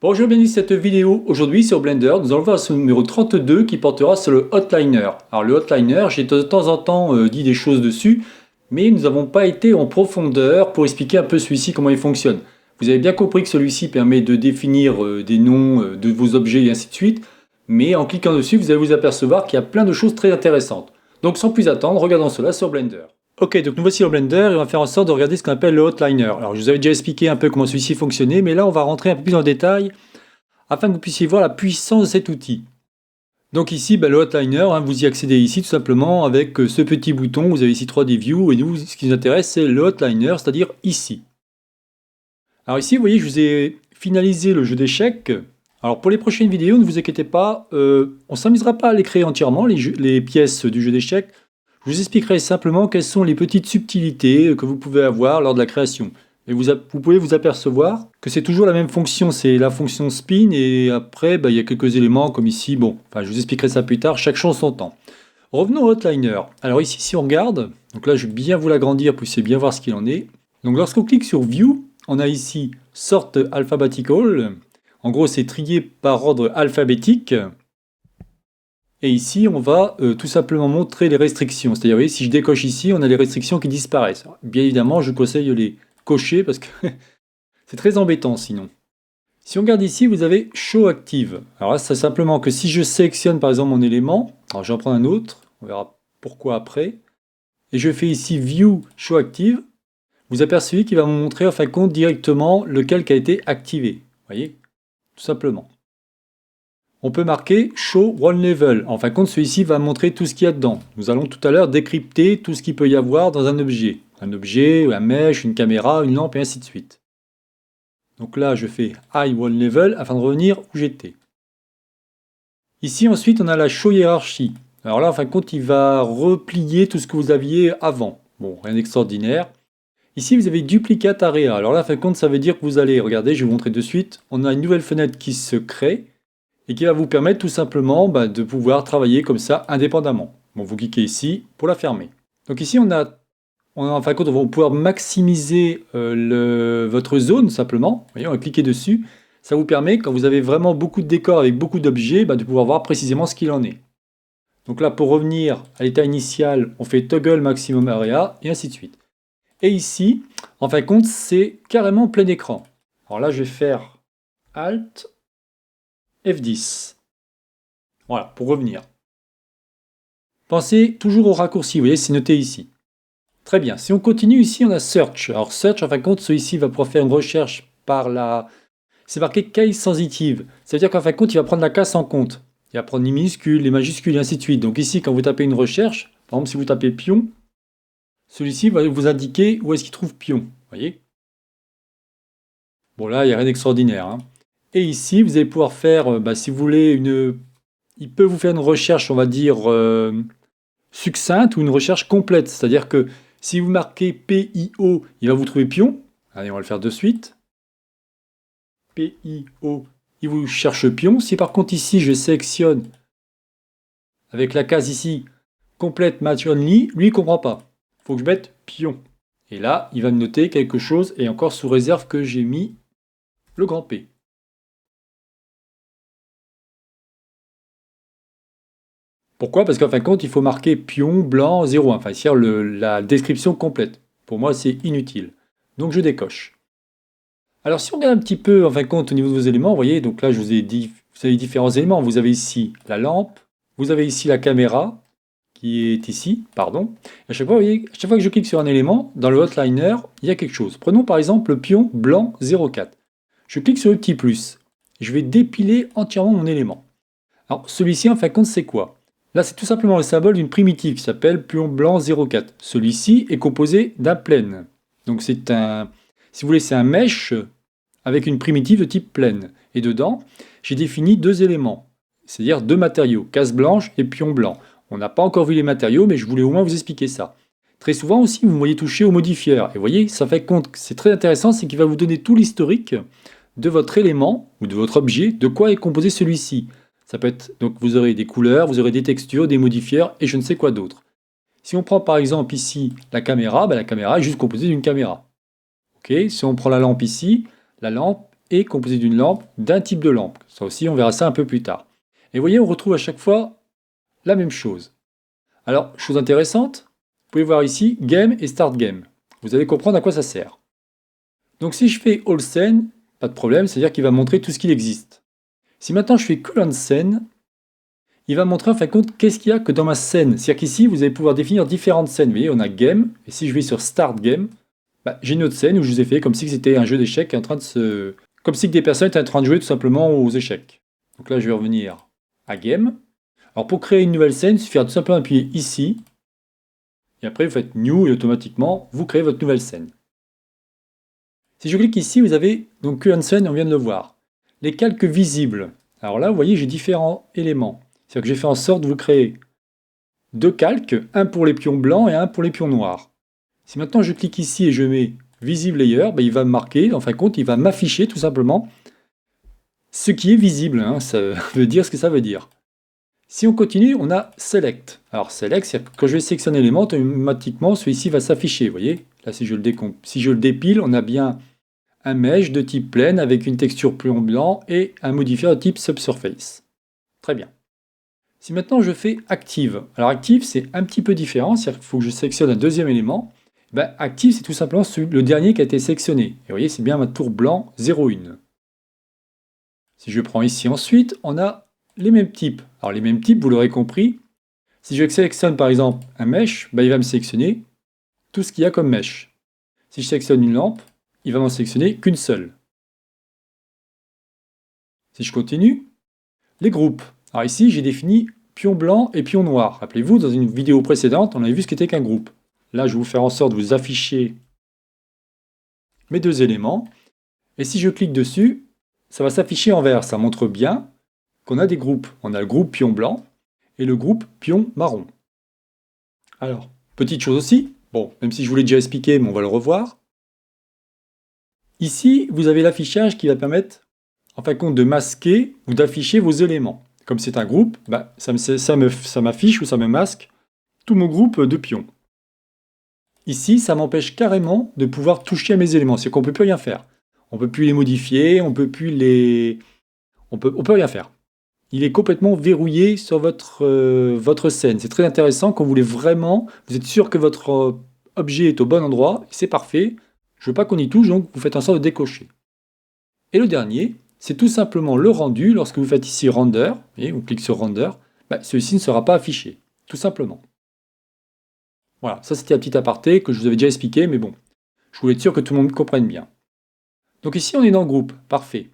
Bonjour, bienvenue dans cette vidéo. Aujourd'hui sur Blender, nous allons voir ce numéro 32 qui portera sur le Outliner. Alors le Outliner, j'ai de temps en temps dit des choses dessus, mais nous n'avons pas été en profondeur pour expliquer un peu celui-ci, comment il fonctionne. Vous avez bien compris que celui-ci permet de définir des noms de vos objets et ainsi de suite, mais en cliquant dessus, vous allez vous apercevoir qu'il y a plein de choses très intéressantes. Donc sans plus attendre, regardons cela sur Blender. Ok, donc nous voici au Blender et on va faire en sorte de regarder ce qu'on appelle le Outliner. Alors je vous avais déjà expliqué un peu comment celui-ci fonctionnait, mais là on va rentrer un peu plus dans le détail afin que vous puissiez voir la puissance de cet outil. Donc ici, le Outliner, vous y accédez ici tout simplement avec ce petit bouton. Vous avez ici 3D View et nous, ce qui nous intéresse, c'est le Outliner, c'est-à-dire ici. Alors ici, vous voyez, je vous ai finalisé le jeu d'échecs. Alors pour les prochaines vidéos, ne vous inquiétez pas, on ne s'amusera pas à les créer entièrement, les pièces du jeu d'échecs. Je vous expliquerai simplement quelles sont les petites subtilités que vous pouvez avoir lors de la création. Et vous pouvez vous apercevoir que c'est toujours la même fonction, c'est la fonction spin, et après, il y a quelques éléments comme ici, je vous expliquerai ça plus tard, chaque chose son temps. Revenons au Outliner. Alors ici, si on regarde, donc là je vais bien vous l'agrandir pour que vous puissiez bien voir ce qu'il en est. Donc lorsqu'on clique sur View, on a ici Sort Alphabetical. En gros, c'est trié par ordre alphabétique. Et ici, on va tout simplement montrer les restrictions. C'est-à-dire, vous voyez, si je décoche ici, on a les restrictions qui disparaissent. Alors, bien évidemment, je conseille de les cocher parce que c'est très embêtant sinon. Si on regarde ici, vous avez Show Active. Alors là, c'est simplement que si je sélectionne par exemple mon élément, alors je vais en prendre un autre, on verra pourquoi après, et je fais ici View Show Active, vous apercevez qu'il va me montrer en fin de compte directement lequel qui a été activé. Vous voyez, tout simplement. On peut marquer Show One Level. En fin de compte, celui-ci va montrer tout ce qu'il y a dedans. Nous allons tout à l'heure décrypter tout ce qu'il peut y avoir dans un objet. Un objet, un mesh, une caméra, une lampe et ainsi de suite. Donc là, je fais High One Level afin de revenir où j'étais. Ici, ensuite, on a la Show Hierarchy. Alors là, en fin de compte, il va replier tout ce que vous aviez avant. Bon, rien d'extraordinaire. Ici, vous avez Duplicate Area. Alors là, en fin de compte, ça veut dire que vous allez, regardez, je vais vous montrer de suite, on a une nouvelle fenêtre qui se crée et qui va vous permettre tout simplement de pouvoir travailler comme ça indépendamment. Bon, vous cliquez ici pour la fermer. Donc ici, en fin de compte, on va pouvoir maximiser votre zone simplement. Vous voyez, on va cliquer dessus. Ça vous permet, quand vous avez vraiment beaucoup de décors avec beaucoup d'objets, de pouvoir voir précisément ce qu'il en est. Donc là, pour revenir à l'état initial, on fait Toggle Maximum Area et ainsi de suite. Et ici, en fin de compte, c'est carrément plein écran. Alors là, je vais faire Alt F10. Voilà, pour revenir. Pensez toujours au raccourci, vous voyez, c'est noté ici. Très bien, si on continue ici, on a Search. Alors Search, en fin de compte, celui-ci va pouvoir faire une recherche par la... C'est marqué case sensitive. Ça veut dire qu'en fin de compte, il va prendre la case en compte. Il va prendre les minuscules, les majuscules, et ainsi de suite. Donc ici, quand vous tapez une recherche, par exemple, si vous tapez pion, celui-ci va vous indiquer où est-ce qu'il trouve pion. Vous voyez? Bon, là, il n'y a rien d'extraordinaire, hein. Et ici, vous allez pouvoir faire, si vous voulez, il peut vous faire une recherche, on va dire, succincte ou une recherche complète. C'est-à-dire que si vous marquez PIO, il va vous trouver pion. Allez, on va le faire de suite. PIO, il vous cherche pion. Si par contre ici, je sélectionne avec la case ici, complète match only, lui, il ne comprend pas. Il faut que je mette pion. Et là, il va me noter quelque chose, et encore sous réserve que j'ai mis le grand P. Pourquoi? Parce qu'en fin de compte, il faut marquer pion blanc 01, enfin, c'est-à-dire la description complète. Pour moi, c'est inutile. Donc je décoche. Alors si on regarde un petit peu, en fin de compte, au niveau de vos éléments, vous voyez, donc là, je vous ai dit, vous avez différents éléments. Vous avez ici la lampe, vous avez ici la caméra, qui est ici, pardon. Et à chaque fois, vous voyez, à chaque fois que je clique sur un élément, dans le Outliner, il y a quelque chose. Prenons par exemple le pion blanc 04. Je clique sur le petit plus. Je vais dépiler entièrement mon élément. Alors celui-ci, en fin de compte, c'est quoi? Là, c'est tout simplement le symbole d'une primitive qui s'appelle pion blanc 04. Celui-ci est composé d'un plane. Donc c'est un, si vous voulez, c'est un mesh avec une primitive de type plane. Et dedans, j'ai défini deux éléments, c'est-à-dire deux matériaux, case blanche et pion blanc. On n'a pas encore vu les matériaux, mais je voulais au moins vous expliquer ça. Très souvent aussi, vous me voyez toucher au modifier. Et vous voyez, ça fait compte que c'est très intéressant, c'est qu'il va vous donner tout l'historique de votre élément ou de votre objet, de quoi est composé celui-ci. Ça peut être, donc vous aurez des couleurs, vous aurez des textures, des modifiers et je ne sais quoi d'autre. Si on prend par exemple ici la caméra est juste composée d'une caméra. Ok, si on prend la lampe ici, la lampe est composé d'une lampe, d'un type de lampe. Ça aussi, on verra ça un peu plus tard. Et vous voyez, on retrouve à chaque fois la même chose. Alors, chose intéressante, vous pouvez voir ici Game et Start Game. Vous allez comprendre à quoi ça sert. Donc si je fais All Scene, pas de problème, c'est-à-dire qu'il va montrer tout ce qu'il existe. Si maintenant je fais Current Scene, il va montrer en fin de compte qu'est-ce qu'il y a que dans ma scène. C'est-à-dire qu'ici, vous allez pouvoir définir différentes scènes. Vous voyez, on a Game, et si je vais sur Start Game, j'ai une autre scène où je vous ai fait comme si c'était un jeu d'échecs en train de se... Comme si des personnes étaient en train de jouer tout simplement aux échecs. Donc là, je vais revenir à Game. Alors pour créer une nouvelle scène, il suffit tout simplement d'appuyer ici, et après vous faites New, et automatiquement, vous créez votre nouvelle scène. Si je clique ici, vous avez donc Current Scene, on vient de le voir. Les calques visibles. Alors là, vous voyez, j'ai différents éléments. C'est-à-dire que j'ai fait en sorte de vous créer deux calques, un pour les pions blancs et un pour les pions noirs. Si maintenant je clique ici et je mets Visible Layer, il va me marquer, en fin de compte, il va m'afficher tout simplement ce qui est visible. Ça veut dire ce que ça veut dire. Si on continue, on a Select. Alors Select, c'est-à-dire que quand je vais sélectionner l'élément, automatiquement celui-ci va s'afficher. Vous voyez, là si je le dépile, on a bien un mesh de type plane avec une texture pion blanc et un modifier de type Subsurface. Très bien. Si maintenant je fais Active, alors Active c'est un petit peu différent, c'est-à-dire qu'il faut que je sélectionne un deuxième élément. Active c'est tout simplement le dernier qui a été sélectionné. Et vous voyez, c'est bien ma tour blanc 0,1. Si je prends ici ensuite, on a les mêmes types. Alors les mêmes types, vous l'aurez compris, si je sélectionne par exemple un mesh, il va me sélectionner tout ce qu'il y a comme mesh. Si je sélectionne une lampe, il va m'en sélectionner qu'une seule. Si je continue, les groupes. Alors ici, j'ai défini pion blanc et pion noir. Rappelez-vous, dans une vidéo précédente, on avait vu ce qu'était qu'un groupe. Là, je vais vous faire en sorte de vous afficher mes deux éléments. Et si je clique dessus, ça va s'afficher en vert. Ça montre bien qu'on a des groupes. On a le groupe pion blanc et le groupe pion marron. Alors, petite chose aussi, bon, même si je vous l'ai déjà expliqué, mais on va le revoir. Ici, vous avez l'affichage qui va permettre, en fin de compte, de masquer ou d'afficher vos éléments. Comme c'est un groupe, ça m'affiche ou ça me masque tout mon groupe de pions. Ici, ça m'empêche carrément de pouvoir toucher à mes éléments. C'est qu'on ne peut plus rien faire. On ne peut plus les modifier, on peut plus les... On peut rien faire. Il est complètement verrouillé sur votre scène. C'est très intéressant quand vous voulez vraiment... Vous êtes sûr que votre objet est au bon endroit, c'est parfait. Je ne veux pas qu'on y touche, donc vous faites en sorte de décocher. Et le dernier, c'est tout simplement le rendu. Lorsque vous faites ici Render, et on clique sur Render, celui-ci ne sera pas affiché, tout simplement. Voilà, ça c'était un petit aparté que je vous avais déjà expliqué, mais bon, je voulais être sûr que tout le monde comprenne bien. Donc ici on est dans le groupe, parfait.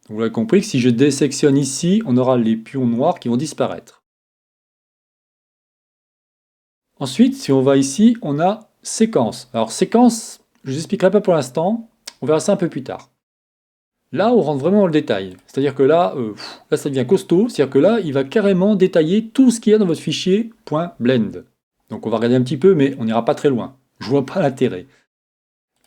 Donc vous l'avez compris que si je désélectionne ici, on aura les pions noirs qui vont disparaître. Ensuite, si on va ici, on a séquence. Alors séquence, je ne vous expliquerai pas pour l'instant, on verra ça un peu plus tard. Là, on rentre vraiment dans le détail. C'est-à-dire que là, ça devient costaud. C'est-à-dire que là, il va carrément détailler tout ce qu'il y a dans votre fichier .blend. Donc on va regarder un petit peu, mais on n'ira pas très loin. Je vois pas l'intérêt.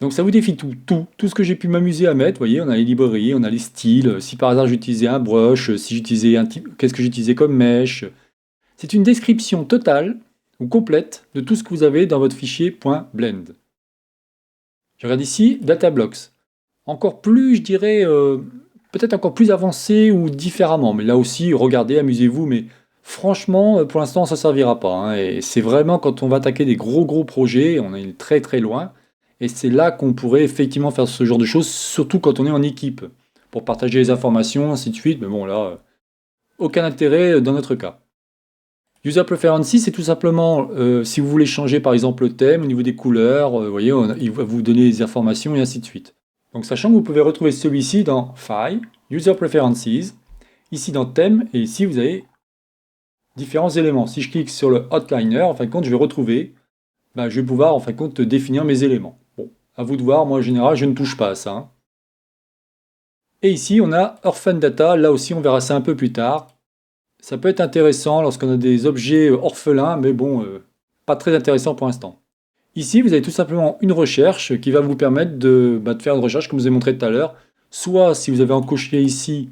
Donc ça vous défie tout ce que j'ai pu m'amuser à mettre. Vous voyez, on a les librairies, on a les styles. Si par hasard j'utilisais un brush, si j'utilisais un type, qu'est-ce que j'utilisais comme mesh. C'est une description totale ou complète de tout ce que vous avez dans votre fichier .blend. Je regarde ici, Datablocks. Encore plus, je dirais, peut-être encore plus avancé ou différemment. Mais là aussi, regardez, amusez-vous, mais franchement, pour l'instant, ça ne servira pas. Et c'est vraiment quand on va attaquer des gros projets, on est très très loin. Et c'est là qu'on pourrait effectivement faire ce genre de choses, surtout quand on est en équipe, pour partager les informations, ainsi de suite. Mais bon, là, aucun intérêt dans notre cas. User Preferences, c'est tout simplement, si vous voulez changer par exemple le thème, au niveau des couleurs, vous voyez, il va vous donner les informations et ainsi de suite. Donc sachant que vous pouvez retrouver celui-ci dans File, User Preferences, ici dans Thème, et ici vous avez différents éléments. Si je clique sur le Outliner, en fin de compte, je vais retrouver, je vais pouvoir en fin de compte définir mes éléments. Bon, à vous de voir, moi en général, je ne touche pas à ça. Et ici, on a Orphan Data, là aussi on verra ça un peu plus tard. Ça peut être intéressant lorsqu'on a des objets orphelins, mais bon, pas très intéressant pour l'instant. Ici, vous avez tout simplement une recherche qui va vous permettre de faire une recherche, comme je vous ai montré tout à l'heure. Soit, si vous avez encoché ici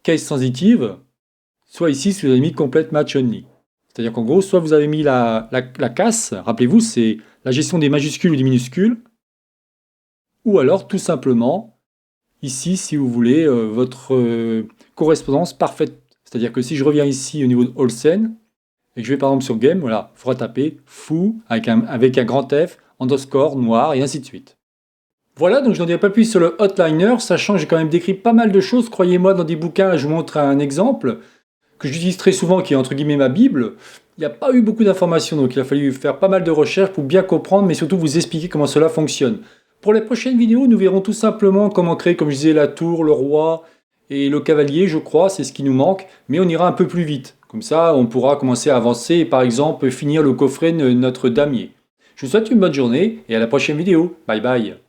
Case Sensitive, soit ici, si vous avez mis Complete Match Only. C'est-à-dire qu'en gros, soit vous avez mis la casse, rappelez-vous, c'est la gestion des majuscules ou des minuscules, ou alors tout simplement, ici, si vous voulez, votre correspondance parfaite. C'est-à-dire que si je reviens ici au niveau de Olsen, et que je vais par exemple sur Game, voilà, il faudra taper foo avec un grand F, underscore, noir, et ainsi de suite. Voilà, donc je n'en dirai pas plus sur le Hotliner, sachant que j'ai quand même décrit pas mal de choses, croyez-moi, dans des bouquins, je vous montre un exemple, que j'utilise très souvent, qui est entre guillemets ma Bible. Il n'y a pas eu beaucoup d'informations, donc il a fallu faire pas mal de recherches pour bien comprendre, mais surtout vous expliquer comment cela fonctionne. Pour les prochaines vidéos, nous verrons tout simplement comment créer, comme je disais, la tour, le roi et le cavalier, je crois, c'est ce qui nous manque, mais on ira un peu plus vite. Comme ça, on pourra commencer à avancer et par exemple finir le coffret de notre damier. Je vous souhaite une bonne journée et à la prochaine vidéo. Bye bye.